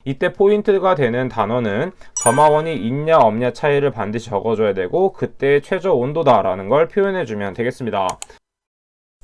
이때 포인트가 되는 단어는 점화원이 있냐 없냐 차이를 반드시 적어줘야 되고 그때의 최저 온도다라는 걸 표현해주면 되겠습니다.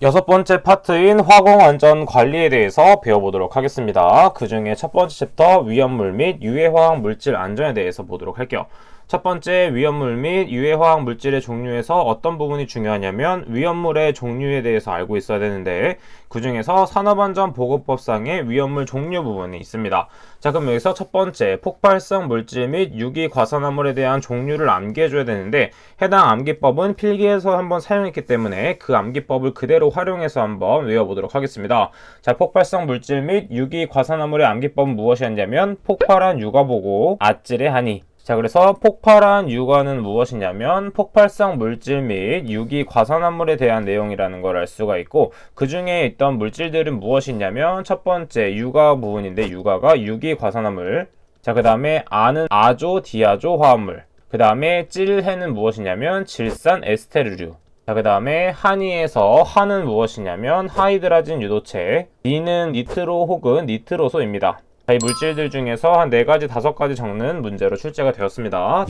여섯 번째 파트인 화공안전 관리에 대해서 배워보도록 하겠습니다. 그 중에 첫 번째 챕터 위험물 및 유해화학 물질 안전에 대해서 보도록 할게요. 첫 번째 위험물 및 유해화학 물질의 종류에서 어떤 부분이 중요하냐면 위험물의 종류에 대해서 알고 있어야 되는데 그 중에서 산업안전보건법상의 위험물 종류 부분이 있습니다. 자, 그럼 여기서 첫 번째 폭발성 물질 및 유기과산화물에 대한 종류를 암기해줘야 되는데 해당 암기법은 필기에서 한번 사용했기 때문에 그 암기법을 그대로 활용해서 한번 외워보도록 하겠습니다. 자, 폭발성 물질 및 유기과산화물의 암기법은 무엇이었냐면 폭발한 유가보고 아찔의 한이. 자, 그래서 폭발한 유가는 무엇이냐면 폭발성 물질 및 유기과산화물에 대한 내용이라는 걸 알 수가 있고 그 중에 있던 물질들은 무엇이냐면 첫 번째 유가 부분인데 유가가 유기과산화물, 자, 그 다음에 아는 아조, 디아조 화합물, 그 다음에 찔해는 무엇이냐면 질산 에스테르류, 자, 그 다음에 한이에서 한은 무엇이냐면 하이드라진 유도체, 니는 니트로 혹은 니트로소입니다. 자, 이 물질들 중에서 한 4가지, 5가지 적는 문제로 출제가 되었습니다.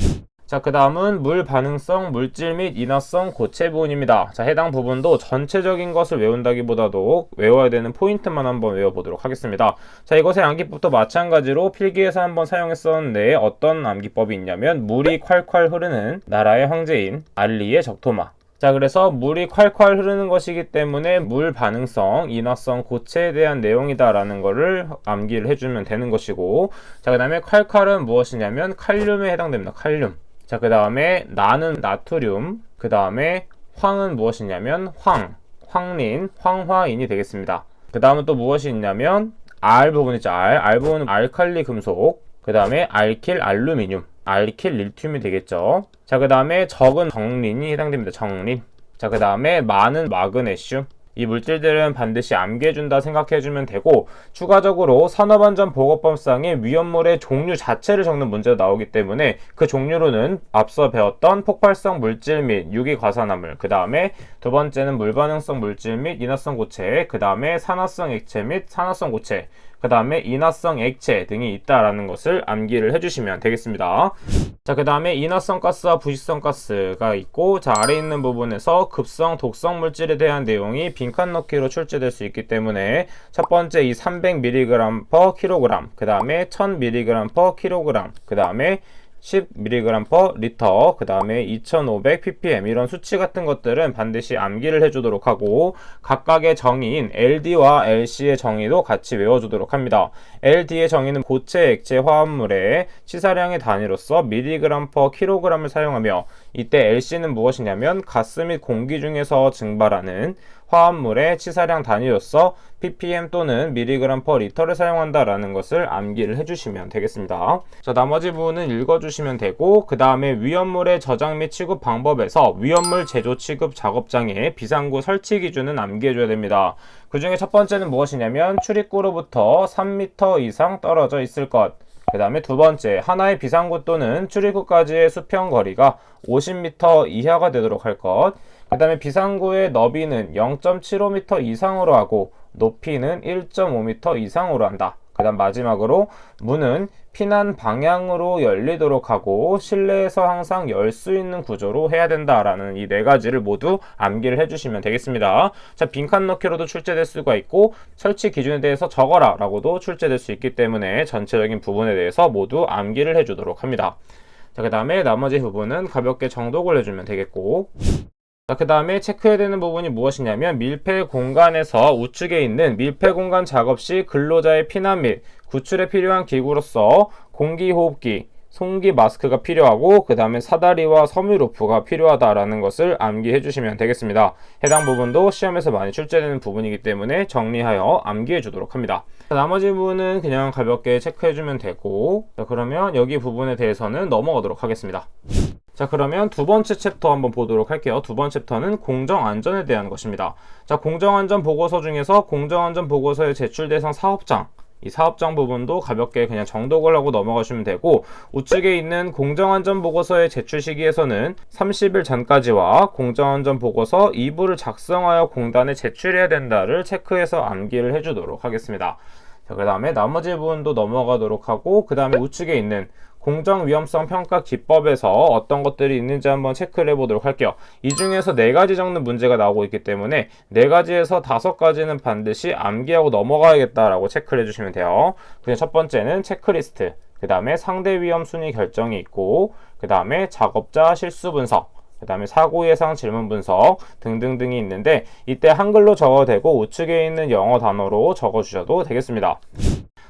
자, 그 다음은 물 반응성 물질 및 인화성 고체 부분입니다. 자, 해당 부분도 전체적인 것을 외운다기보다도 외워야 되는 포인트만 한번 외워보도록 하겠습니다. 자, 이것의 암기법도 마찬가지로 필기에서 한번 사용했었는데 어떤 암기법이 있냐면 물이 콸콸 흐르는 나라의 황제인 알리의 적토마. 자, 그래서 물이 콸콸 흐르는 것이기 때문에 물 반응성, 인화성, 고체에 대한 내용이다라는 거를 암기를 해주면 되는 것이고, 자, 그 다음에 콸콸은 무엇이냐면 칼륨에 해당됩니다. 칼륨. 자, 그 다음에 나는 나트륨, 그 다음에 황은 무엇이냐면 황린, 황화인이 되겠습니다. 그 다음은 또 무엇이 있냐면 알 부분 있죠. 알 부분은 알칼리 금속, 그 다음에 알킬 알루미늄, 알킬 릴튬이 되겠죠. 자, 그 다음에 적은 정린이 해당됩니다. 정린. 자, 그 다음에 많은 마그네슘. 이 물질들은 반드시 암기해준다 생각해주면 되고 추가적으로 산업안전보건법상의 위험물의 종류 자체를 적는 문제도 나오기 때문에 그 종류로는 앞서 배웠던 폭발성 물질 및 유기과산화물, 그 다음에 두 번째는 물반응성 물질 및 인화성 고체, 그 다음에 산화성 액체 및 산화성 고체, 그 다음에 인화성 액체 등이 있다라는 것을 암기를 해주시면 되겠습니다. 자, 그 다음에 인화성 가스와 부식성 가스가 있고 자, 아래 있는 부분에서 급성, 독성 물질에 대한 내용이 빈칸 넣기로 출제될 수 있기 때문에 첫 번째 이 300mg/kg, 그 다음에 1000mg/kg, 그 다음에 10mg/L, 그 다음에 2500ppm 이런 수치 같은 것들은 반드시 암기를 해주도록 하고 각각의 정의인 LD와 LC의 정의도 같이 외워주도록 합니다. LD의 정의는 고체 액체 화합물의 치사량의 단위로서 mg/kg을 사용하며 이때 LC는 무엇이냐면 가스 및 공기 중에서 증발하는 화합물의 치사량 단위로서 ppm 또는 mg/L를 사용한다라는 것을 암기를 해주시면 되겠습니다. 자, 나머지 부분은 읽어주시면 되고 그 다음에 위험물의 저장 및 취급 방법에서 위험물 제조 취급 작업장의 비상구 설치 기준은 암기해줘야 됩니다. 그 중에 첫 번째는 무엇이냐면 출입구로부터 3m 이상 떨어져 있을 것, 그 다음에 두 번째 하나의 비상구 또는 출입구까지의 수평 거리가 50m 이하가 되도록 할 것, 그 다음에 비상구의 너비는 0.75m 이상으로 하고 높이는 1.5m 이상으로 한다. 그 다음 마지막으로 문은 피난 방향으로 열리도록 하고 실내에서 항상 열 수 있는 구조로 해야 된다라는 이 4가지를 모두 암기를 해주시면 되겠습니다. 자, 빈칸 넣기로도 출제될 수가 있고 설치 기준에 대해서 적어라 라고도 출제될 수 있기 때문에 전체적인 부분에 대해서 모두 암기를 해주도록 합니다. 자, 그 다음에 나머지 부분은 가볍게 정독을 해주면 되겠고 자, 그 다음에 체크해야 되는 부분이 무엇이냐면 밀폐 공간에서 우측에 있는 밀폐 공간 작업 시 근로자의 피난 및 구출에 필요한 기구로서 공기호흡기, 송기 마스크가 필요하고 그 다음에 사다리와 섬유로프가 필요하다라는 것을 암기해 주시면 되겠습니다. 해당 부분도 시험에서 많이 출제되는 부분이기 때문에 정리하여 암기해 주도록 합니다. 자, 나머지 부분은 그냥 가볍게 체크해 주면 되고 자, 그러면 여기 부분에 대해서는 넘어가도록 하겠습니다. 자, 그러면 두 번째 챕터 한번 보도록 할게요. 두 번째 챕터는 공정안전에 대한 것입니다. 자, 공정안전 보고서 중에서 공정안전 보고서의 제출 대상 사업장, 이 사업장 부분도 가볍게 그냥 정독을 하고 넘어가시면 되고 우측에 있는 공정안전보고서의 제출 시기에서는 30일 전까지와 공정안전보고서 2부를 작성하여 공단에 제출해야 된다를 체크해서 암기를 해주도록 하겠습니다. 자, 그 다음에 나머지 부분도 넘어가도록 하고, 그 다음에 우측에 있는 공정위험성 평가 기법에서 어떤 것들이 있는지 한번 체크를 해보도록 할게요. 이 중에서 4가지 적는 문제가 나오고 있기 때문에 4가지에서 5가지는 반드시 암기하고 넘어가야겠다라고 체크를 해주시면 돼요. 그래서 첫 번째는 체크리스트, 그 다음에 상대 위험 순위 결정이 있고, 그 다음에 작업자 실수 분석, 그 다음에 사고 예상 질문 분석 등등등이 있는데, 이때 한글로 적어도 되고 우측에 있는 영어 단어로 적어주셔도 되겠습니다.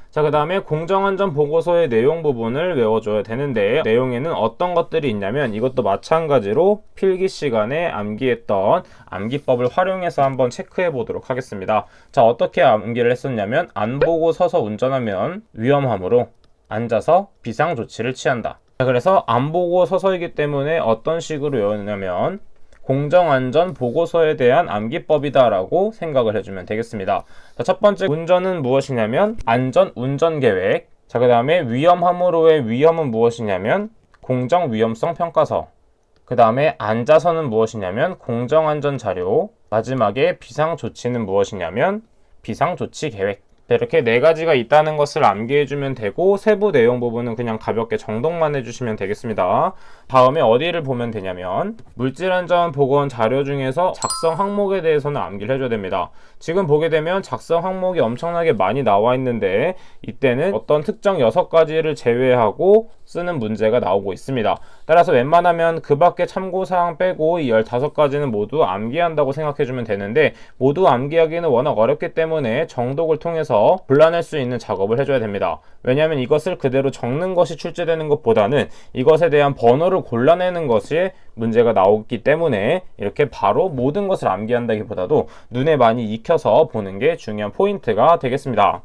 자, 그 다음에 공정안전 보고서의 내용 부분을 외워줘야 되는데, 내용에는 어떤 것들이 있냐면 이것도 마찬가지로 필기 시간에 암기했던 암기법을 활용해서 한번 체크해 보도록 하겠습니다. 자, 어떻게 암기를 했었냐면, 안 보고 서서 운전하면 위험하므로 앉아서 비상조치를 취한다. 자, 그래서 안 보고 서서이기 때문에 어떤 식으로 외우냐면 공정안전 보고서에 대한 암기법이다 라고 생각을 해주면 되겠습니다. 자, 첫 번째 운전은 무엇이냐면 안전 운전 계획. 자, 그 다음에 위험함으로의 위험은 무엇이냐면 공정위험성 평가서. 그 다음에 앉아서는 무엇이냐면 공정안전 자료. 마지막에 비상조치는 무엇이냐면 비상조치 계획. 이렇게 4가지가 있다는 것을 암기해주면 되고, 세부 내용 부분은 그냥 가볍게 정독만 해주시면 되겠습니다. 다음에 어디를 보면 되냐면 물질안전보건 자료 중에서 작성 항목에 대해서는 암기를 해줘야 됩니다. 지금 보게 되면 작성 항목이 엄청나게 많이 나와 있는데, 이때는 어떤 특정 6가지를 제외하고 쓰는 문제가 나오고 있습니다. 따라서 웬만하면 그 밖에 참고사항 빼고 이 15가지는 모두 암기한다고 생각해주면 되는데, 모두 암기하기는 워낙 어렵기 때문에 정독을 통해서 골라낼 수 있는 작업을 해줘야 됩니다. 왜냐하면 이것을 그대로 적는 것이 출제되는 것보다는 이것에 대한 번호를 골라내는 것이 문제가 나오기 때문에 이렇게 바로 모든 것을 암기한다기보다도 눈에 많이 익혀서 보는 게 중요한 포인트가 되겠습니다.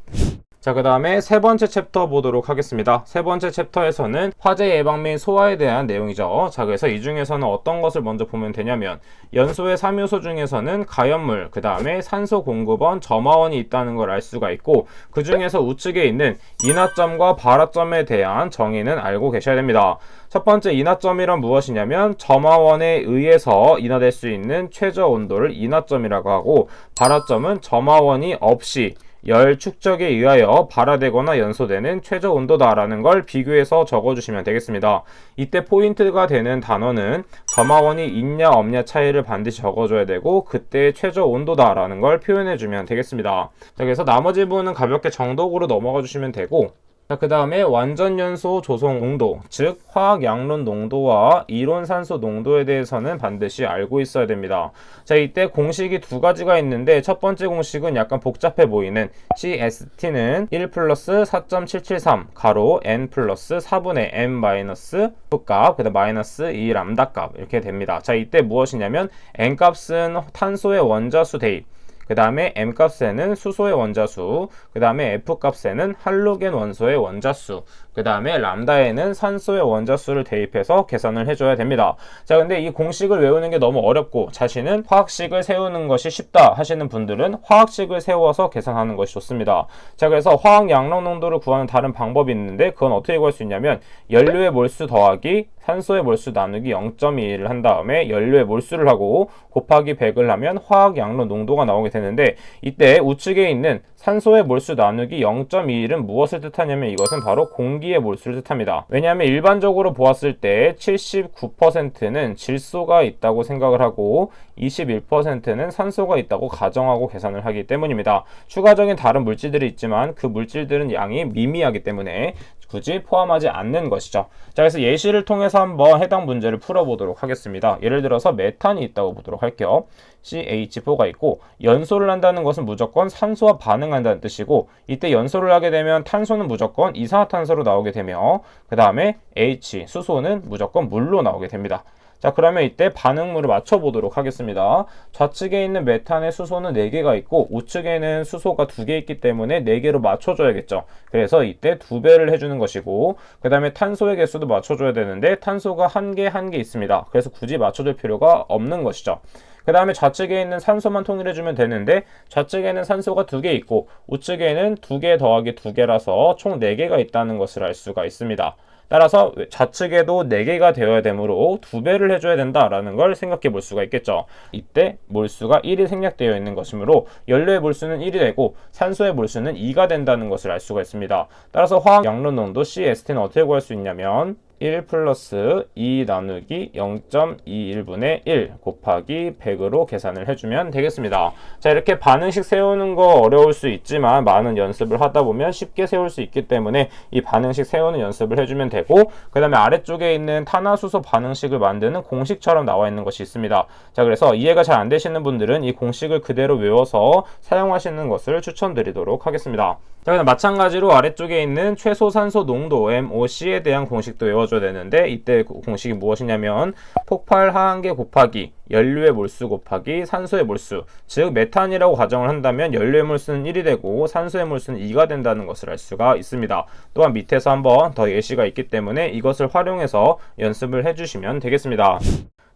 자, 그 다음에 3번째 챕터 보도록 하겠습니다. 3번째 챕터에서는 화재 예방 및 소화에 대한 내용이죠. 자, 그래서 이 중에서는 어떤 것을 먼저 보면 되냐면, 연소의 3요소 중에서는 가연물, 그 다음에 산소 공급원, 점화원이 있다는 걸 알 수가 있고, 그 중에서 우측에 있는 인하점과 발화점에 대한 정의는 알고 계셔야 됩니다. 첫 번째 인하점이란 무엇이냐면 점화원에 의해서 인하될 수 있는 최저 온도를 인하점이라고 하고, 발화점은 점화원이 없이 열 축적에 의하여 발화되거나 연소되는 최저 온도다라는 걸 비교해서 적어주시면 되겠습니다. 이때 포인트가 되는 단어는 점화원이 있냐 없냐 차이를 반드시 적어줘야 되고, 그때의 최저 온도다라는 걸 표현해주면 되겠습니다. 자, 그래서 나머지 부분은 가볍게 정독으로 넘어가 주시면 되고, 자, 그 다음에 완전연소 조성 농도, 즉 화학 양론 농도와 이론 산소 농도에 대해서는 반드시 알고 있어야 됩니다. 자, 이때 공식이 2가지가 있는데, 첫 번째 공식은 약간 복잡해 보이는 CST는 1 플러스 4.773 가로 N 플러스 4분의 M 마이너스 F값, 그 다음 마이너스 2 람다 값 이렇게 됩니다. 자, 이때 무엇이냐면 N 값은 탄소의 원자수 대입, 그 다음에 M값에는 수소의 원자수, 그 다음에 F값에는 할로겐 원소의 원자수, 그 다음에 람다에는 산소의 원자수를 대입해서 계산을 해줘야 됩니다. 자, 근데 이 공식을 외우는 게 너무 어렵고 자신은 화학식을 세우는 것이 쉽다 하시는 분들은 화학식을 세워서 계산하는 것이 좋습니다. 자, 그래서 화학 양력 농도를 구하는 다른 방법이 있는데, 그건 어떻게 구할 수 있냐면 연료의 몰수 더하기 산소의 몰수 나누기 0.21을 한 다음에 연료의 몰수를 하고 곱하기 100을 하면 화학 양로 농도가 나오게 되는데, 이때 우측에 있는 산소의 몰수 나누기 0.21은 무엇을 뜻하냐면 이것은 바로 공기의 몰수를 뜻합니다. 왜냐하면 일반적으로 보았을 때 79%는 질소가 있다고 생각을 하고 21%는 산소가 있다고 가정하고 계산을 하기 때문입니다. 추가적인 다른 물질들이 있지만 그 물질들은 양이 미미하기 때문에 굳이 포함하지 않는 것이죠. 자, 그래서 예시를 통해서 한번 해당 문제를 풀어보도록 하겠습니다. 예를 들어서 메탄이 있다고 보도록 할게요. CH4가 있고, 연소를 한다는 것은 무조건 산소와 반응한다는 뜻이고, 이때 연소를 하게 되면 탄소는 무조건 이산화탄소로 나오게 되며, 그 다음에 H, 수소는 무조건 물로 나오게 됩니다. 자, 그러면 이때 반응물을 맞춰보도록 하겠습니다. 좌측에 있는 메탄의 수소는 4개가 있고 우측에는 수소가 2개 있기 때문에 4개로 맞춰줘야겠죠. 그래서 이때 2배를 해주는 것이고, 그 다음에 탄소의 개수도 맞춰줘야 되는데 탄소가 1개 있습니다. 그래서 굳이 맞춰줄 필요가 없는 것이죠. 그 그 다음에 좌측에 있는 산소만 통일해주면 되는데 좌측에는 산소가 2개 있고 우측에는 2개 더하기 2개라서 총 4개가 있다는 것을 알 수가 있습니다. 따라서 좌측에도 4개가 되어야 되므로 2배를 해줘야 된다라는 걸 생각해 볼 수가 있겠죠. 이때 몰수가 1이 생략되어 있는 것이므로 연료의 몰수는 1이 되고 산소의 몰수는 2가 된다는 것을 알 수가 있습니다. 따라서 화학 양로 농도 CST는 어떻게 구할 수 있냐면 1 플러스 2 나누기 0.21분의 1 곱하기 100으로 계산을 해주면 되겠습니다. 자, 이렇게 반응식 세우는 거 어려울 수 있지만 많은 연습을 하다 보면 쉽게 세울 수 있기 때문에 이 반응식 세우는 연습을 해주면 되고, 그 다음에 아래쪽에 있는 탄화수소 반응식을 만드는 공식처럼 나와 있는 것이 있습니다. 자, 그래서 이해가 잘 안 되시는 분들은 이 공식을 그대로 외워서 사용하시는 것을 추천드리도록 하겠습니다. 자, 그다음 마찬가지로 아래쪽에 있는 최소 산소 농도 MOC에 대한 공식도 외워줘야 되는데, 이때 그 공식이 무엇이냐면 폭발 하한계 곱하기 연료의 몰수 곱하기 산소의 몰수, 즉 메탄이라고 가정을 한다면 연료의 몰수는 1이 되고 산소의 몰수는 2가 된다는 것을 알 수가 있습니다. 또한 밑에서 한번 더 예시가 있기 때문에 이것을 활용해서 연습을 해주시면 되겠습니다.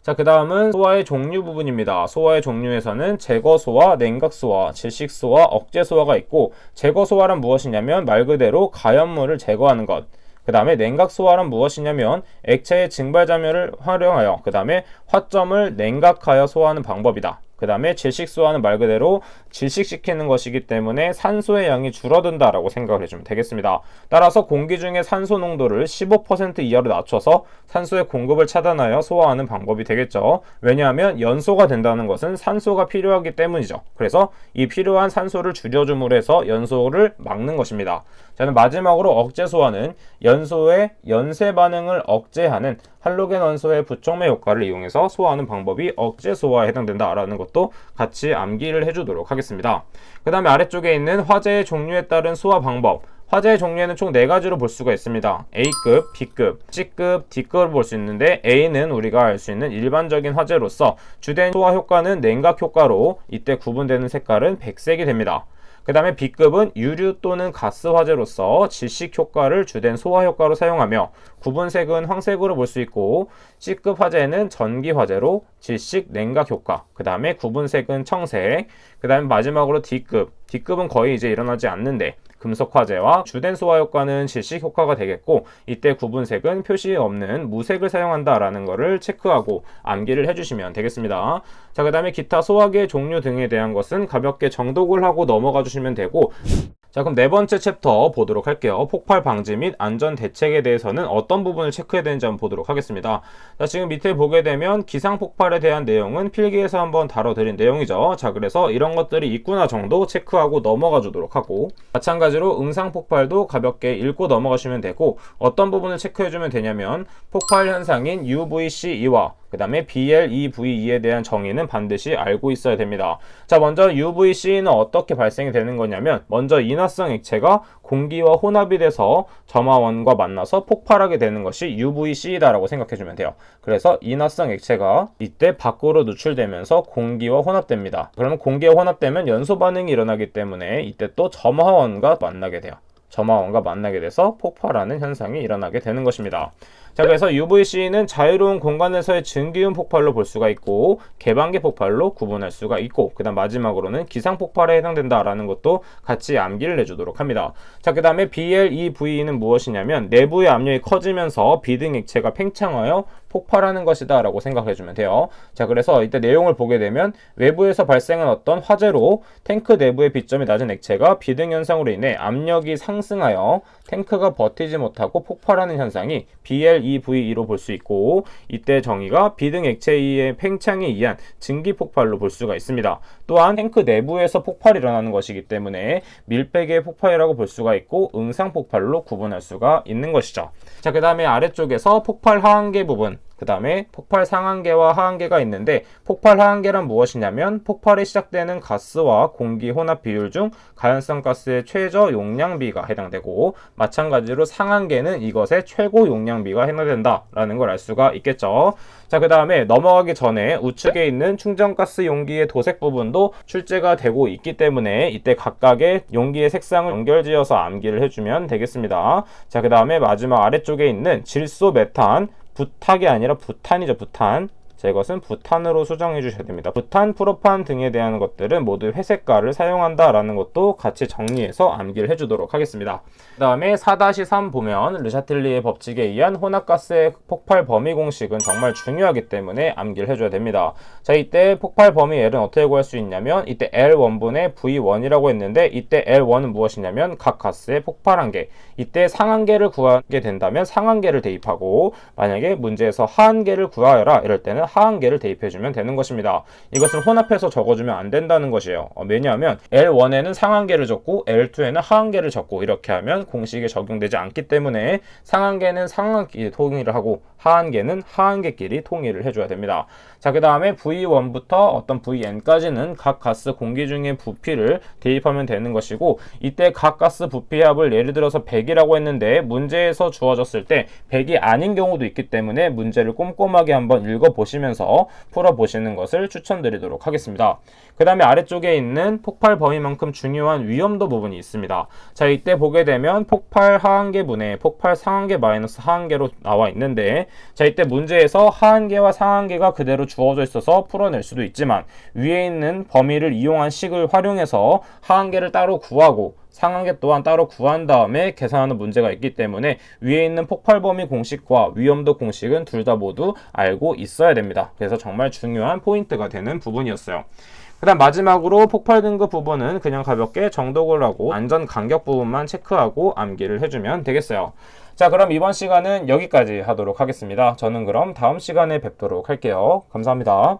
자, 그 다음은 소화의 종류 부분입니다. 소화의 종류에서는 제거소화, 냉각소화, 질식소화, 억제소화가 있고, 제거소화란 무엇이냐면 말 그대로 가연물을 제거하는 것. 그 다음에 냉각소화란 무엇이냐면 액체의 증발자멸을 활용하여 그 다음에 화점을 냉각하여 소화하는 방법이다. 그 다음에 질식소화는 말 그대로 질식시키는 것이기 때문에 산소의 양이 줄어든다라고 생각을 해주면 되겠습니다. 따라서 공기 중의 산소 농도를 15% 이하로 낮춰서 산소의 공급을 차단하여 소화하는 방법이 되겠죠. 왜냐하면 연소가 된다는 것은 산소가 필요하기 때문이죠. 그래서 이 필요한 산소를 줄여줌으로 해서 연소를 막는 것입니다. 저는 마지막으로 억제소화는 연소의 연쇄 반응을 억제하는 할로겐 원소의 부촉매 효과를 이용해서 소화하는 방법이 억제소화에 해당된다라는 것도 같이 암기를 해주도록 하겠습니다. 그 다음에 아래쪽에 있는 화재의 종류에 따른 소화 방법. 화재의 종류에는 총 4가지로 볼 수가 있습니다. A급, B급, C급, D급을 볼 수 있는데 A는 우리가 알 수 있는 일반적인 화재로서 주된 소화 효과는 냉각 효과로 이때 구분되는 색깔은 백색이 됩니다. 그 다음에 B급은 유류 또는 가스 화재로서 질식 효과를 주된 소화 효과로 사용하며 구분색은 황색으로 볼 수 있고, C급 화재는 전기 화재로 질식 냉각 효과, 그 다음에 구분색은 청색, 그 다음에 마지막으로 D급은 거의 이제 일어나지 않는데 금속 화재와 주된 소화 효과는 질식 효과가 되겠고, 이때 구분색은 표시 없는 무색을 사용한다라는 것을 체크하고 암기를 해주시면 되겠습니다. 자, 그 다음에 기타 소화기의 종류 등에 대한 것은 가볍게 정독을 하고 넘어가 주시면 되고, 자, 그럼 4번째 챕터 보도록 할게요. 폭발 방지 및 안전 대책에 대해서는 어떤 부분을 체크해야 되는지 한번 보도록 하겠습니다. 자, 지금 밑에 보게 되면 기상 폭발에 대한 내용은 필기에서 한번 다뤄드린 내용이죠. 자, 그래서 이런 것들이 있구나 정도 체크하고 넘어가 주도록 하고, 마찬가지로 응상 폭발도 가볍게 읽고 넘어가시면 되고, 어떤 부분을 체크해주면 되냐면 폭발 현상인 UVC2와 그 다음에 BLEVE에 대한 정의는 반드시 알고 있어야 됩니다. 자, 먼저 UVC는 어떻게 발생이 되는 거냐면, 먼저 인화성 액체가 공기와 혼합이 돼서 점화원과 만나서 폭발하게 되는 것이 UVC다라고 생각해주면 돼요. 그래서 인화성 액체가 이때 밖으로 누출되면서 공기와 혼합됩니다. 그러면 공기와 혼합되면 연소 반응이 일어나기 때문에 이때 또 점화원과 만나게 돼요. 점화원과 만나게 돼서 폭발하는 현상이 일어나게 되는 것입니다. 자, 그래서 UVC는 자유로운 공간에서의 증기윤 폭발로 볼 수가 있고, 개방계 폭발로 구분할 수가 있고, 그 다음 마지막으로는 기상 폭발에 해당된다라는 것도 같이 암기를 해주도록 합니다. 자, 그 다음에 BLEVE는 무엇이냐면 내부의 압력이 커지면서 비등 액체가 팽창하여 폭발하는 것이다 라고 생각해주면 돼요. 자, 그래서 이때 내용을 보게 되면 외부에서 발생한 어떤 화재로 탱크 내부의 비점이 낮은 액체가 비등 현상으로 인해 압력이 상승하여 탱크가 버티지 못하고 폭발하는 현상이 BLEVE로 볼 수 있고, 이때 정의가 비등 액체의 팽창에 의한 증기 폭발로 볼 수가 있습니다. 또한 탱크 내부에서 폭발이 일어나는 것이기 때문에 밀폐계의 폭발이라고 볼 수가 있고, 응상 폭발로 구분할 수가 있는 것이죠. 자, 그 다음에 아래쪽에서 폭발 하한계 부분, 그 다음에 폭발 상한계와 하한계가 있는데, 폭발 하한계란 무엇이냐면 폭발이 시작되는 가스와 공기 혼합 비율 중 가연성 가스의 최저 용량비가 해당되고, 마찬가지로 상한계는 이것의 최고 용량비가 해당된다라는 걸 알 수가 있겠죠. 자, 그 다음에 넘어가기 전에 우측에 있는 충전가스 용기의 도색 부분도 출제가 되고 있기 때문에 이때 각각의 용기의 색상을 연결지어서 암기를 해주면 되겠습니다. 자, 그 다음에 마지막 아래쪽에 있는 질소 메탄, 부탁이 아니라 부탄이죠, 부탄. 자, 이것은 부탄으로 수정해 주셔야 됩니다. 부탄, 프로판 등에 대한 것들은 모두 회색깔을 사용한다라는 것도 같이 정리해서 암기를 해주도록 하겠습니다. 그 다음에 4-3 보면 르샤틀리의 법칙에 의한 혼합가스의 폭발 범위 공식은 정말 중요하기 때문에 암기를 해줘야 됩니다. 자, 이때 폭발 범위 L은 어떻게 구할 수 있냐면 이때 L1분의 V1이라고 했는데 이때 L1은 무엇이냐면 각 가스의 폭발한계, 이때 상한계를 구하게 된다면 상한계를 대입하고 만약에 문제에서 하한계를 구하여라 이럴 때는 하한계를 대입해주면 되는 것입니다. 이것을 혼합해서 적어주면 안 된다는 것이에요. 왜냐하면 L1에는 상한계를 적고 L2에는 하한계를 적고 이렇게 하면 공식에 적용되지 않기 때문에 상한계는 상한끼리 통일을 하고 하한계는 하한계끼리 통일을 해줘야 됩니다. 자, 그 다음에 V1부터 어떤 Vn까지는 각 가스 공기 중의 부피를 대입하면 되는 것이고 이때 각 가스 부피합을 예를 들어서 100이라고 했는데 문제에서 주어졌을 때 100이 아닌 경우도 있기 때문에 문제를 꼼꼼하게 한번 읽어보시면서 풀어보시는 것을 추천드리도록 하겠습니다. 그 다음에 아래쪽에 있는 폭발 범위만큼 중요한 위험도 부분이 있습니다. 자, 이때 보게 되면 폭발 하한계분의 폭발 상한계 마이너스 하한계로 나와 있는데 자, 이때 문제에서 하한계와 상한계가 그대로 주어져 있어서 풀어낼 수도 있지만 위에 있는 범위를 이용한 식을 활용해서 하한계를 따로 구하고 상한계 또한 따로 구한 다음에 계산하는 문제가 있기 때문에 위에 있는 폭발 범위 공식과 위험도 공식은 둘 다 모두 알고 있어야 됩니다. 그래서 정말 중요한 포인트가 되는 부분이었어요. 그 다음 마지막으로 폭발 등급 부분은 그냥 가볍게 정독을 하고 안전 간격 부분만 체크하고 암기를 해주면 되겠어요. 자, 그럼 이번 시간은 여기까지 하도록 하겠습니다. 저는 그럼 다음 시간에 뵙도록 할게요. 감사합니다.